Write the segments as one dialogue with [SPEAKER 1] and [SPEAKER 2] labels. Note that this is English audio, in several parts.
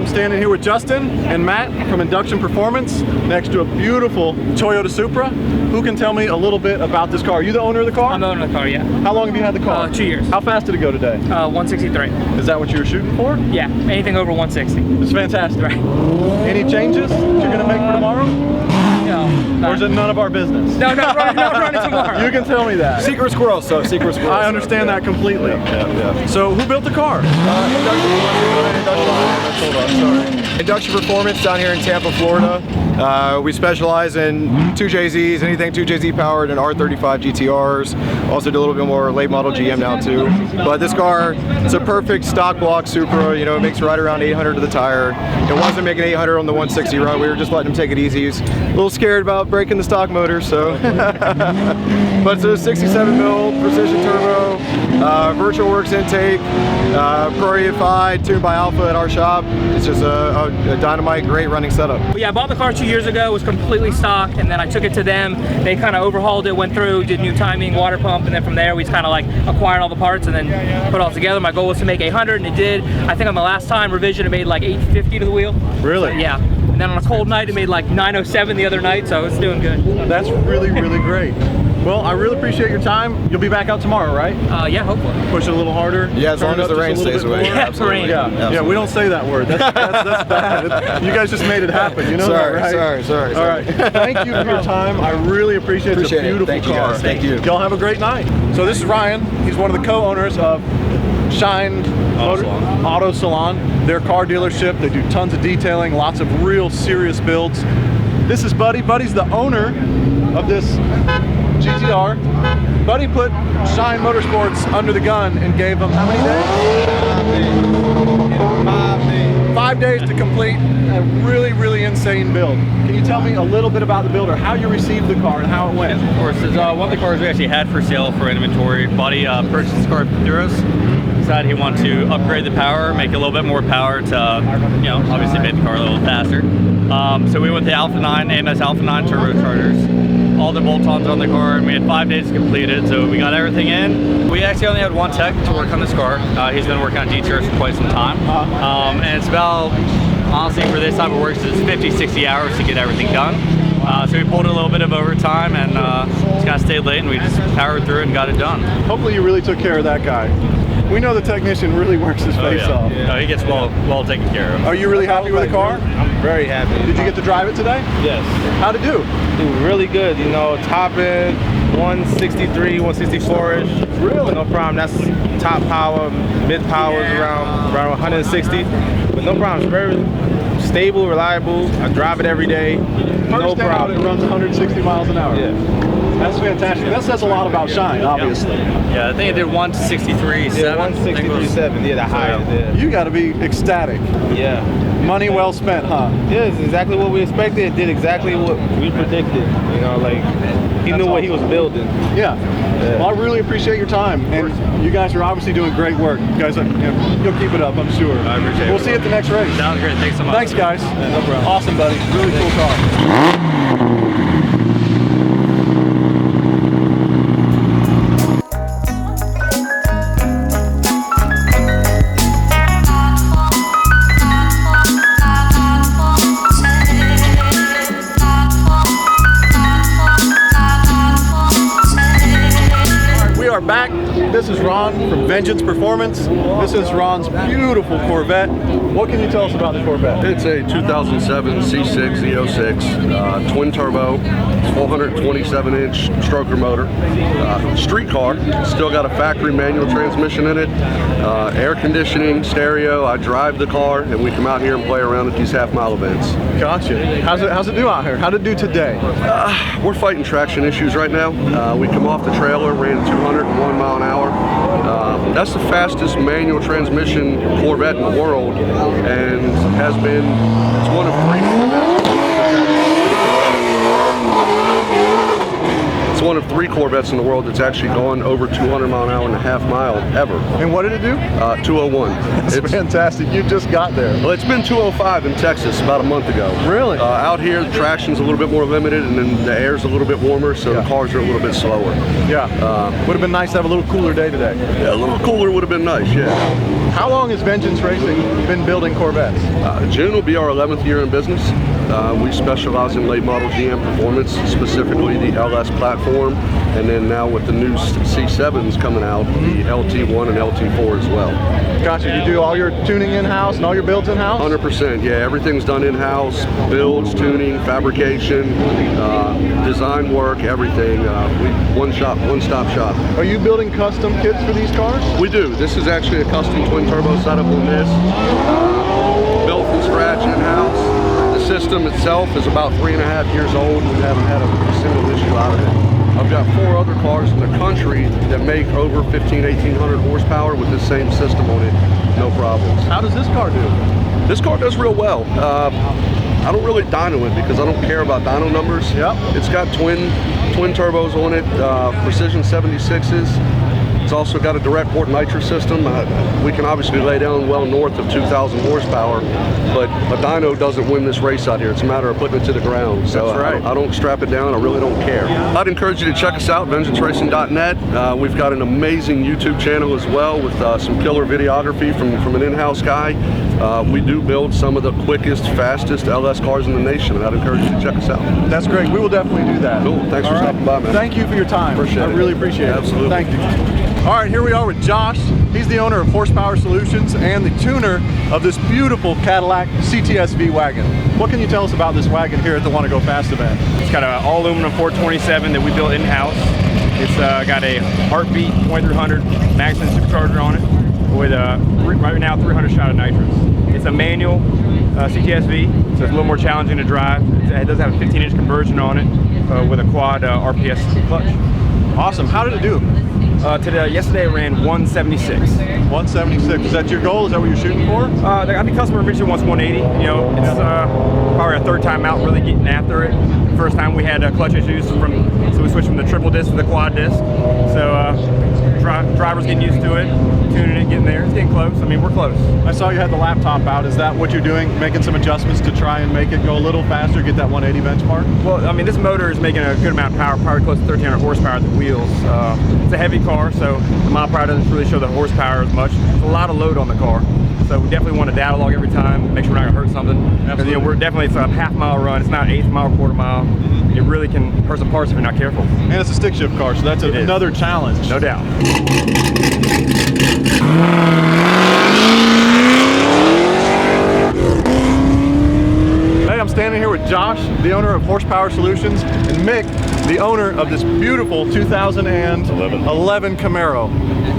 [SPEAKER 1] Standing here with Justin and Matt from Induction Performance next to a beautiful Toyota Supra. Who can tell me a little bit about this car? Are you the owner of the car?
[SPEAKER 2] I'm the owner of the car, yeah.
[SPEAKER 1] How long have you had the car?
[SPEAKER 2] 2 years.
[SPEAKER 1] How fast did it go today?
[SPEAKER 2] 163.
[SPEAKER 1] Is that what you were shooting for?
[SPEAKER 2] Yeah, anything over 160.
[SPEAKER 1] It's fantastic.
[SPEAKER 2] Right.
[SPEAKER 1] Any changes you're going to make for tomorrow?
[SPEAKER 2] No.
[SPEAKER 1] Or is it none of our business?
[SPEAKER 2] No, not running tomorrow.
[SPEAKER 1] You can tell me that.
[SPEAKER 3] Secret squirrel, so secret squirrel.
[SPEAKER 1] I understand that completely.
[SPEAKER 3] Yeah.
[SPEAKER 1] So who built the car?
[SPEAKER 3] Induction Performance down here in Tampa, Florida. We specialize in 2JZs, anything 2JZ powered, and R35 GTRs. Also do a little bit more late model GM now too. But this car, it's a perfect stock block Supra. You know, it makes right around 800 to the tire. It wasn't making 800 on the 160 run. We were just letting him take it easy. He's a little scared about breaking the stock motor, so. But it's a 67 mil precision turbo, virtual works intake, pro-reified, tuned by Alpha at our shop. It's just a dynamite, great running setup.
[SPEAKER 2] But yeah, I bought the car 2 years ago. It was completely stock, and then I took it to them. They kind of overhauled it, went through, did new timing, water pump, and then from there we just kind of like acquired all the parts and then put it all together. My goal was to make 800, and it did. I think on the last time revision it made like 850 to the wheel.
[SPEAKER 1] Really?
[SPEAKER 2] So, yeah. And then on a cold night it made like 907 the other night, so it's doing good.
[SPEAKER 1] That's really, really great. Well, I really appreciate your time. You'll be back out tomorrow, right?
[SPEAKER 2] Yeah, hopefully.
[SPEAKER 1] Push it a little harder.
[SPEAKER 3] Yeah, as long as the rain stays away.
[SPEAKER 2] Yeah, absolutely.
[SPEAKER 1] Yeah, we don't say that word. That's bad. You guys just made it happen. You know that, right?
[SPEAKER 3] Sorry.
[SPEAKER 1] All right. Thank you for your time. I really appreciate it. It's a beautiful
[SPEAKER 3] Thank you,
[SPEAKER 1] car.
[SPEAKER 3] guys. Thank you.
[SPEAKER 1] Y'all have a great night. So this is Ryan. He's one of the co-owners of Shine Auto Salon. Their car dealership. They do tons of detailing, lots of real serious builds. This is Buddy. Buddy's the owner of this GTR. Buddy put Shine Motorsports under the gun and gave them how many days? 5 days to complete a really, really insane build. Can you tell me a little bit about the build, or how you received the car and how it went?
[SPEAKER 4] Yes, of course. It's one of the cars we actually had for sale for inventory. Buddy purchased this car through us. Decided he wanted to upgrade the power, make it a little bit more power to, you know, obviously make the car a little faster. So we went the Alpha 9, AMS Alpha 9 turbochargers, all the bolt-ons on the car, and we had 5 days to complete it, so we got everything in. We actually only had one tech to work on this car. He's been working on GTRs for quite some time, and it's about, honestly, for this type of work, it's 50, 60 hours to get everything done. So we pulled a little bit of overtime and just kind of stayed late, and we just powered through it and got it done.
[SPEAKER 1] Hopefully you really took care of that guy. We know the technician really works his face off.
[SPEAKER 4] Yeah. No, he gets well taken care of.
[SPEAKER 1] Are you really happy with the car?
[SPEAKER 5] I'm very happy.
[SPEAKER 1] Did you get to drive it today?
[SPEAKER 5] Yes.
[SPEAKER 1] How'd it do?
[SPEAKER 5] Dude, really good. You know, top end, 163, 164-ish.
[SPEAKER 1] Really?
[SPEAKER 5] No problem. That's top power. Mid power is around 160. But no problem. It's very stable, reliable. I drive it every day. No problem.
[SPEAKER 1] It runs 160 miles an hour.
[SPEAKER 5] Yeah.
[SPEAKER 1] That's fantastic. That says a lot about Shine, obviously.
[SPEAKER 4] Yeah, I think it did 163.7.
[SPEAKER 5] Yeah, 163.7. Yeah, the highest. Yeah.
[SPEAKER 1] You got to be ecstatic.
[SPEAKER 5] Yeah.
[SPEAKER 1] Money well spent, huh?
[SPEAKER 5] Yeah, it's exactly what we expected. It did exactly what we predicted. You know, like, he knew what he was building.
[SPEAKER 1] Yeah. Well, I really appreciate your time, and you guys are obviously doing great work. You guys, you'll keep it up, I'm sure.
[SPEAKER 4] I appreciate it.
[SPEAKER 1] We'll see you at the next race.
[SPEAKER 4] Sounds great. Thanks so much.
[SPEAKER 1] Thanks, guys.
[SPEAKER 4] Yeah, no problem.
[SPEAKER 1] Awesome, buddy. Really cool car. Back. This is Ron from Vengeance Performance. This is Ron's beautiful Corvette. What can you tell us about the Corvette?
[SPEAKER 6] It's a 2007 C6 E06 twin turbo, 427-inch stroker motor, street car. Still got a factory manual transmission in it, air conditioning, stereo. I drive the car, and we come out here and play around at these half-mile events.
[SPEAKER 1] Gotcha. How's it do out here? How'd it do today?
[SPEAKER 6] We're fighting traction issues right now. We come off the trailer, ran 201 mile an hour. That's the fastest manual transmission Corvette in the world, and has been, it's one of 3 Corvettes. one of 3 Corvettes in the world that's actually gone over 200 mile an hour and a half mile ever.
[SPEAKER 1] And what did it do?
[SPEAKER 6] 201.
[SPEAKER 1] It's fantastic. You just got there.
[SPEAKER 6] Well, it's been 205 in Texas about a month ago.
[SPEAKER 1] Really?
[SPEAKER 6] Out here, the traction's a little bit more limited, and then the air's a little bit warmer, so the cars are a little bit slower.
[SPEAKER 1] Yeah. Would have been nice to have a little cooler day today.
[SPEAKER 6] Yeah, a little cooler would have been nice, yeah.
[SPEAKER 1] How long has Vengeance Racing been building Corvettes?
[SPEAKER 6] June will be our 11th year in business. We specialize in late model GM performance, specifically the LS platform, and then now with the new C7s coming out, the LT1 and LT4 as well.
[SPEAKER 1] Gotcha. You do all your tuning in-house and all your builds in-house?
[SPEAKER 6] 100%, yeah. Everything's done in-house. Builds, tuning, fabrication, design work, everything. One-stop shop.
[SPEAKER 1] Are you building custom kits for these cars?
[SPEAKER 6] We do. This is actually a custom twin-turbo setup on this. Built from scratch in-house. The system itself is about 3.5 years old. We haven't had a single issue out of it. I've got 4 other cars in the country that make over 1,800 horsepower with this same system on it, no problems.
[SPEAKER 1] How does this car do?
[SPEAKER 6] This car does real well. I don't really dyno it because I don't care about dyno numbers.
[SPEAKER 1] Yep.
[SPEAKER 6] It's got twin turbos on it, precision 76s. It's also got a direct port nitro system. We can obviously lay down well north of 2,000 horsepower, but a dyno doesn't win this race out here. It's a matter of putting it to the ground. So
[SPEAKER 1] That's right.
[SPEAKER 6] I don't strap it down. I really don't care. I'd encourage you to check us out, vengeanceracing.net. We've got an amazing YouTube channel as well with some killer videography from an in-house guy. We do build some of the quickest, fastest LS cars in the nation, and I'd encourage you to check us out.
[SPEAKER 1] That's great. We will definitely do that.
[SPEAKER 6] Cool. Thanks for stopping by, man.
[SPEAKER 1] Thank you for your time.
[SPEAKER 6] Appreciate it.
[SPEAKER 1] I really appreciate it.
[SPEAKER 6] Absolutely.
[SPEAKER 1] Thank you. All right, here we are with Josh. He's the owner of Horsepower Solutions and the tuner of this beautiful Cadillac cts-v wagon. What can you tell us about this wagon here at the WannaGOFAST event?
[SPEAKER 7] It's got an all aluminum 427 that we built in-house. It's got a Heartbeat 2300 Maxxum supercharger on it with right now 300 shot of nitrous. It's a manual cts-v, so it's a little more challenging to drive. It does have a 15-inch conversion on it with a quad RPS clutch.
[SPEAKER 1] Awesome. How did it do?
[SPEAKER 7] Yesterday it ran 176.
[SPEAKER 1] 176. Is that your goal? Is that what you're shooting for?
[SPEAKER 7] I think customer originally wants 180. You know, it's probably our 3rd time out really getting after it. The first time we had clutch issues so we switched from the triple disc to the quad disc. So drivers getting used to it, tuning it, getting there. It's getting close. I mean, we're close.
[SPEAKER 1] I saw you had the laptop out. Is that what you're doing? Making some adjustments to try and make it go a little faster, get that 180 benchmark?
[SPEAKER 7] Well, I mean, this motor is making a good amount of power, probably close to 1,300 horsepower at the wheels. It's a heavy car, so the mile per hour doesn't really show the horsepower as much. There's a lot of load on the car. So we definitely want to data log every time, make sure we're not gonna hurt something. Because, you know, we're definitely, it's a half-mile run. It's not an 1/8 mile, quarter mile. It really can hurt some parts if you're not careful.
[SPEAKER 1] And it's a stick shift car, so that's another challenge.
[SPEAKER 7] No doubt.
[SPEAKER 1] Hey, I'm standing here with Josh, the owner of Horsepower Solutions, and Mick, the owner of this beautiful 2011 Camaro.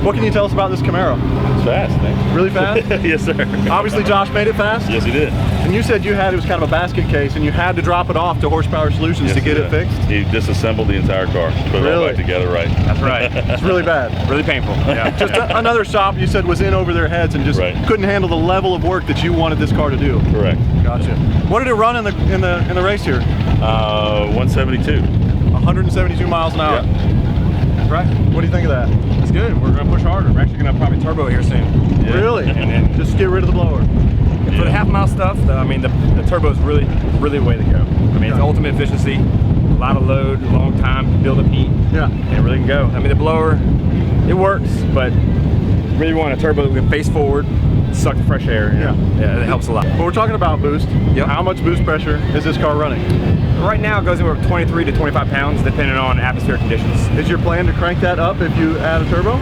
[SPEAKER 1] What can you tell us about this Camaro?
[SPEAKER 8] It's fast, thanks.
[SPEAKER 1] Really fast?
[SPEAKER 8] Yes, sir.
[SPEAKER 1] Obviously, Josh made it fast?
[SPEAKER 8] Yes, he did.
[SPEAKER 1] And you said it was kind of a basket case, and you had to drop it off to Horsepower Solutions to get it fixed?
[SPEAKER 8] He disassembled the entire car, put it all back together right.
[SPEAKER 7] That's right.
[SPEAKER 1] It's really bad.
[SPEAKER 7] Really painful. Yeah.
[SPEAKER 1] Just another shop you said was in over their heads and just couldn't handle the level of work that you wanted this car to do.
[SPEAKER 8] Correct.
[SPEAKER 1] Gotcha. What did it run in the race here?
[SPEAKER 8] 172.
[SPEAKER 1] 172 miles an hour.
[SPEAKER 8] Yeah.
[SPEAKER 1] Right. What do you think of that?
[SPEAKER 7] It's good. We're going to push harder. We're actually going to probably turbo here soon.
[SPEAKER 8] Yeah.
[SPEAKER 1] Really?
[SPEAKER 7] And
[SPEAKER 1] just get rid of the blower.
[SPEAKER 7] For the half-mile stuff, I mean, the turbo is really the way to go. I mean, it's ultimate efficiency, a lot of load, a long time to build up heat.
[SPEAKER 1] Yeah.
[SPEAKER 7] And it really can go. I mean, the blower, it works, but really want a turbo that we can face forward, suck the fresh air. Yeah, it helps a lot.
[SPEAKER 1] But we're talking about boost.
[SPEAKER 7] Yep.
[SPEAKER 1] How much boost pressure is this car running?
[SPEAKER 7] Right now it goes anywhere from 23 to 25 pounds depending on atmospheric conditions.
[SPEAKER 1] Is your plan to crank that up if you add a turbo?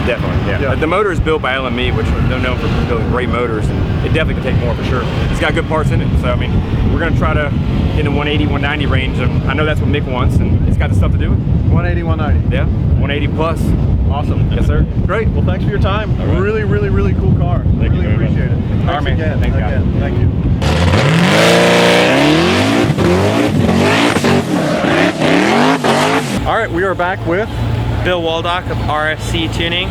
[SPEAKER 7] Definitely, yeah. The motor is built by LME, which they're known for building great motors, and it definitely can take more for sure. It's got good parts in it, so I mean, we're going to try to get in the 180, 190 range, and I know that's what Mick wants, and it's got the stuff to do it.
[SPEAKER 1] 180, 190.
[SPEAKER 7] Yeah, 180 plus.
[SPEAKER 1] Awesome.
[SPEAKER 7] Yes, sir.
[SPEAKER 1] Great. Well, thanks for your time.
[SPEAKER 8] Right.
[SPEAKER 1] Really, really, really cool car.
[SPEAKER 8] Thank you
[SPEAKER 1] really
[SPEAKER 8] very
[SPEAKER 1] appreciate
[SPEAKER 8] much.
[SPEAKER 1] it. Thanks
[SPEAKER 7] All right, man.
[SPEAKER 1] again.
[SPEAKER 7] Thank you.
[SPEAKER 1] Again. Thank you. All right, we are back with
[SPEAKER 9] Bill Waldock of RFC Tuning,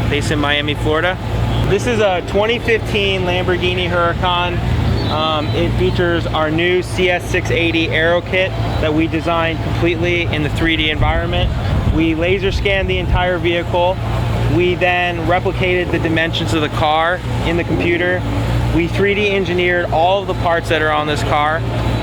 [SPEAKER 9] based in Miami, Florida. This is a 2015 Lamborghini Huracan. It features our new CS680 Aero Kit. that we designed completely in the 3D environment. We laser scanned the entire vehicle. We then replicated the dimensions of the car in the computer. We 3D engineered all of the parts that are on this car.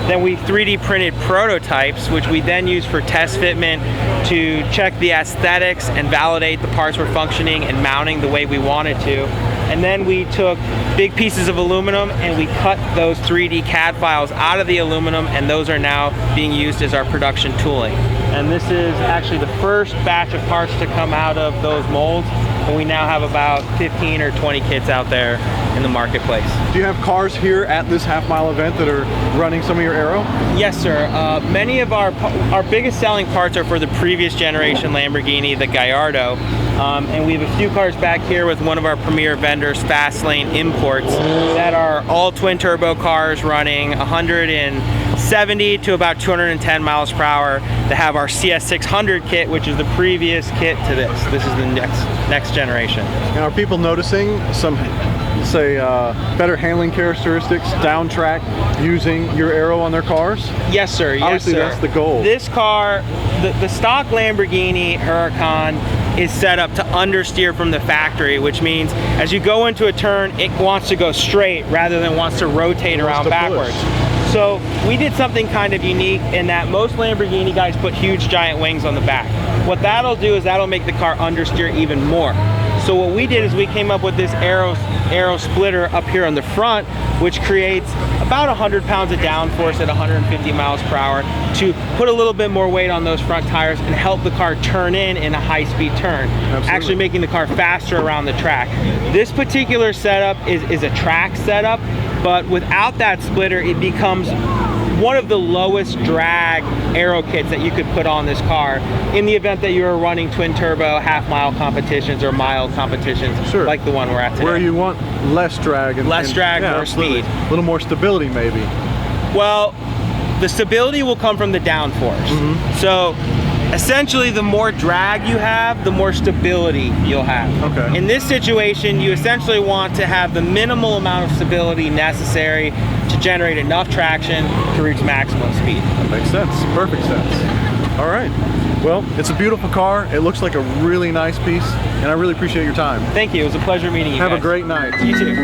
[SPEAKER 9] Then we 3D printed prototypes, which we then used for test fitment to check the aesthetics and validate the parts were functioning and mounting the way we wanted to. And then we took big pieces of aluminum and we cut those 3D CAD files out of the aluminum, and those are now being used as our production tooling. And this is actually the first batch of parts to come out of those molds, and we now have about 15 or 20 kits out there in the marketplace.
[SPEAKER 1] Do you have cars here at this half-mile event that are running some of your aero?
[SPEAKER 9] Yes, sir. Many of our biggest selling parts are for the previous generation Lamborghini, the Gallardo. And we have a few cars back here with one of our premier vendors, Fastlane Imports, that are all twin turbo cars running 170 to about 210 miles per hour. They have our CS600 kit, which is the previous kit to this. This is the next generation.
[SPEAKER 1] And are people noticing some, say, better handling characteristics down track using your aero on their cars?
[SPEAKER 9] Yes, sir. Yes,
[SPEAKER 1] Obviously,
[SPEAKER 9] sir.
[SPEAKER 1] that's the goal.
[SPEAKER 9] This car, the stock Lamborghini Huracan is set up to understeer from the factory, which means as you go into a turn, it wants to go straight rather than wants to rotate around backwards. So we did something kind of unique in that most Lamborghini guys put huge giant wings on the back. What that'll do is that'll make the car understeer even more. So what we did is we came up with this aero splitter up here on the front, which creates about 100 pounds of downforce at 150 miles per hour to put a little bit more weight on those front tires and help the car turn in a high-speed turn, actually making the car faster around the track. This particular setup is a track setup, but without that splitter, it becomes one of the lowest drag aero kits that you could put on this car in the event that you're running twin turbo half-mile competitions or mile competitions, like the one we're at today.
[SPEAKER 1] Where you want less drag and
[SPEAKER 9] more speed.
[SPEAKER 1] A little more stability maybe.
[SPEAKER 9] Well, the stability will come from the downforce. So essentially, the more drag you have, the more stability you'll have.
[SPEAKER 1] Okay.
[SPEAKER 9] In this situation, you essentially want to have the minimal amount of stability necessary to generate enough traction to reach maximum speed.
[SPEAKER 1] That makes sense. Perfect sense. All right. Well, it's a beautiful car. It looks like a really nice piece, and I really appreciate your time.
[SPEAKER 9] Thank you. It was a pleasure meeting you guys.
[SPEAKER 1] Have a great night.
[SPEAKER 9] You too.